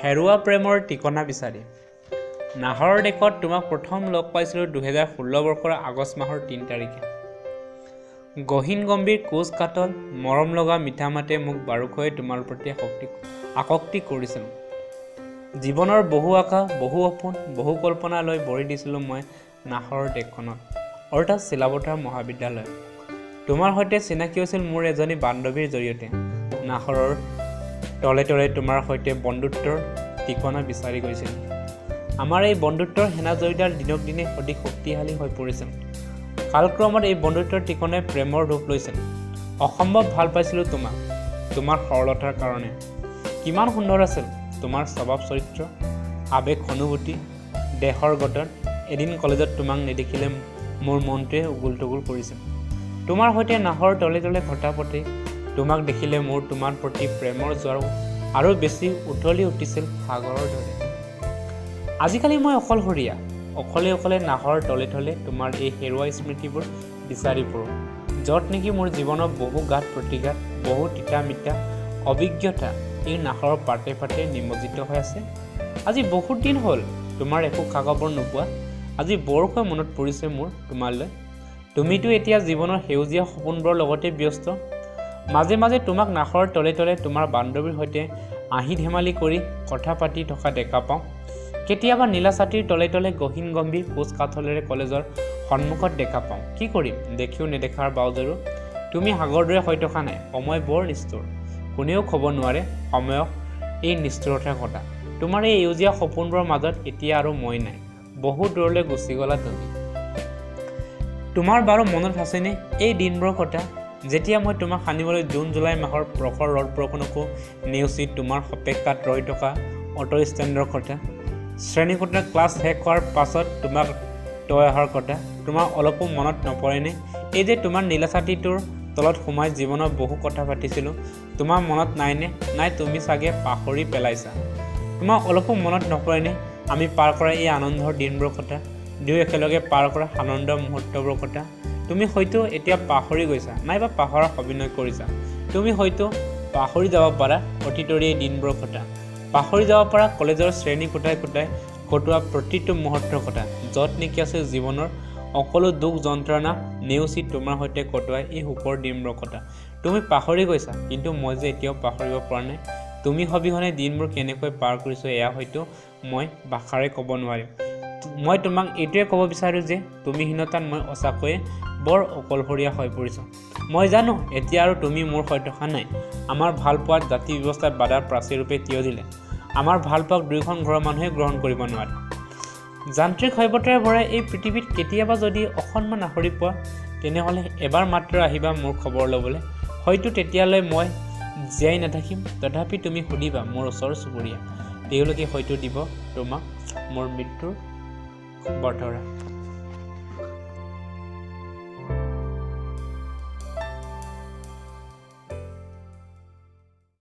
হেৰুৱা প্ৰেমৰ ঠিকনা বিচাৰি নাহৰৰ দেশত তোমাক প্ৰথম লগ পাইছিলোঁ 2016 বৰ্ষৰ আগষ্ট মাহৰ 3 তাৰিখে। গহীন গম্ভীৰ কোচ কাতল মৰম লগা মিঠা মাতে মোক বাৰুকৈ তোমাৰ প্ৰতি আসক্তি কৰিছিল। জীৱনৰ বহু আশা বহু সপোন বহু কল্পনা লৈ ভৰি দিছিলোঁ মই নাহৰৰ দেশখনত, অৰ্থাৎ চিলাপথাৰ মহাবিদ্যালয়। তোমাৰ সৈতে চিনাকি হৈছিল মোৰ এজনী বান্ধৱীৰ জৰিয়তে। নাহৰৰ তলে তলে তোমাৰ সৈতে বন্ধুত্বৰ ঠিকনা বিচাৰি গৈছিল। আমাৰ এই বন্ধুত্বৰ সেনা জয়ীডাল দিনক দিনে অধিক শক্তিশালী হৈ পৰিছিল। কালক্ৰমত এই বন্ধুত্বৰ ঠিকনাই প্ৰেমৰ ৰূপ লৈছিল। অসম্ভৱ ভাল পাইছিলোঁ তোমাক, তোমাৰ সৰলতাৰ কাৰণে। কিমান সুন্দৰ আছিল তোমাৰ স্বভাৱ চৰিত্ৰ, আৱেগ অনুভূতি, দেহৰ গঠন। এদিন কলেজত তোমাক নেদেখিলে মোৰ মনটোৱে উগুল টুগুল কৰিছিল। তোমাৰ সৈতে নাহৰ তলে তলে ঘটা পথে তোমাক দেখিলে মোৰ তোমাৰ প্ৰতি প্ৰেমৰ জোৱাৰ আৰু বেছি উঠলি উঠিছিল সাগৰৰ দৰে। আজিকালি মই অকলশৰীয়া, অকলে নাহৰ তলে তলে তোমাৰ এই হেৰুৱা স্মৃতিবোৰ বিচাৰি ফুৰোঁ, য'ত নেকি মোৰ জীৱনৰ বহু ঘাত প্ৰতিঘাত বহু তিতা মিঠা অভিজ্ঞতা এই নাহৰৰ পাতে পাতে নিমজ্জিত হৈ আছে। আজি বহুত দিন হ'ল তোমাৰ একো খা খবৰ নোপোৱা। আজি বৰকৈ মনত পৰিছে মোৰ তোমালৈ। তুমিতো এতিয়া জীৱনৰ সেউজীয়া সপোনবোৰৰ লগতে ব্যস্ত। মাজে মাজে তোমাক নাহৰৰ তলে তলে তোমাৰ বান্ধৱীৰ সৈতে আহি ধেমালি কৰি কথা পাতি থকা দেখা পাওঁ। কেতিয়াবা নীলা ছাতিৰ তলে তলে গহীন গম্ভীৰ কোচ কাঠলেৰে কলেজৰ সন্মুখত দেখা পাওঁ। কি কৰিম, দেখিও নেদেখাৰ বাউজৰো তুমি সাগৰ দৰে হৈ থকা নাই। সময় বৰ নিষ্ঠুৰ, কোনেও ক'ব নোৱাৰে সময়ক এই নিষ্ঠুৰতাৰ কথা। তোমাৰ এই সেউজীয়া সপোনবোৰৰ মাজত এতিয়া আৰু মই নাই, বহু দূৰলৈ গুচি গ'লা তুমি। তোমাৰ বাৰু মনত আছেনে এই দিনবোৰৰ কথা, যেতিয়া মই তোমাক সানিবলৈ জুন জুলাই মাহৰ প্ৰখৰ ৰ'দ বৰষুণকো নেওচি তোমাৰ অপেক্ষাত ৰৈ থকা অটো ষ্টেণ্ডৰ কথা, শ্ৰেণীকোঠাত ক্লাছ শেষ হোৱাৰ পাছত তোমাক তৈ অহাৰ কথা। তোমাৰ অলপো মনত নপৰেনে এই যে তোমাৰ নীলা ছাতিটোৰ তলত সোমাই জীৱনৰ বহু কথা পাতিছিলোঁ, তোমাৰ মনত নাইনে? নাই, তুমি চাগে পাহৰি পেলাইছা। তোমাৰ অলপো মনত নপৰেনে আমি পাৰ কৰা এই আনন্দৰ দিনবোৰৰ কথা, দুয়ো একেলগে পাৰ কৰা আনন্দ মুহূৰ্তবোৰৰ কথা? তুমি হয়তো এতিয়া পাহৰি গৈছা, নাইবা পাহৰাৰ অভিনয় কৰিছা। তুমি হয়তো পাহৰি যাব পাৰা অতীতৰ এই দিনবোৰৰ কথা, পাহৰি যাব পাৰা কলেজৰ শ্ৰেণী কোঠাই কোঠাই কটোৱা প্ৰতিটো মুহূৰ্তৰ কথা, য'ত নেকি আছে জীৱনৰ সকলো দুখ যন্ত্ৰণা নেওচি তোমাৰ সৈতে কটোৱাই এই সুখৰ দিনবোৰৰ কথা। তুমি পাহৰি গৈছা, কিন্তু মই যে এতিয়াও পাহৰিব পৰা নাই। তুমি অবিহনে দিনবোৰ কেনেকৈ পাৰ কৰিছোঁ এয়া হয়তো মই ভাষাৰে ক'ব নোৱাৰিম। মই তোমাক এইটোৱে ক'ব বিচাৰোঁ যে তুমিহীনতাত মই সঁচাকৈয়ে বৰ অকলশৰীয়া হৈ পৰিছোঁ। মই জানো এতিয়া আৰু তুমি মোৰ হৈ থকা নাই। আমাৰ ভাল পোৱাত জাতি ব্যৱস্থাত বাধাৰ প্ৰাচীৰৰূপে থিয় দিলে আমাৰ ভাল পোৱাক দুয়োখন ঘৰৰ মানুহে গ্ৰহণ কৰিব নোৱাৰে। যান্ত্ৰিক সভ্যতাৰে ভৰা এই পৃথিৱীত কেতিয়াবা যদি অকণমান আহৰি পোৱা, তেনেহ'লে এবাৰ মাত্ৰ আহিবা মোৰ খবৰ ল'বলৈ। হয়তো তেতিয়ালৈ মই জীয়াই নাথাকিম, তথাপি তুমি সুধিবা মোৰ ওচৰ চুবুৰীয়া, তেওঁলোকে হয়তো দিব তোমাক মোৰ মৃত্যুৰ বৰতৰা।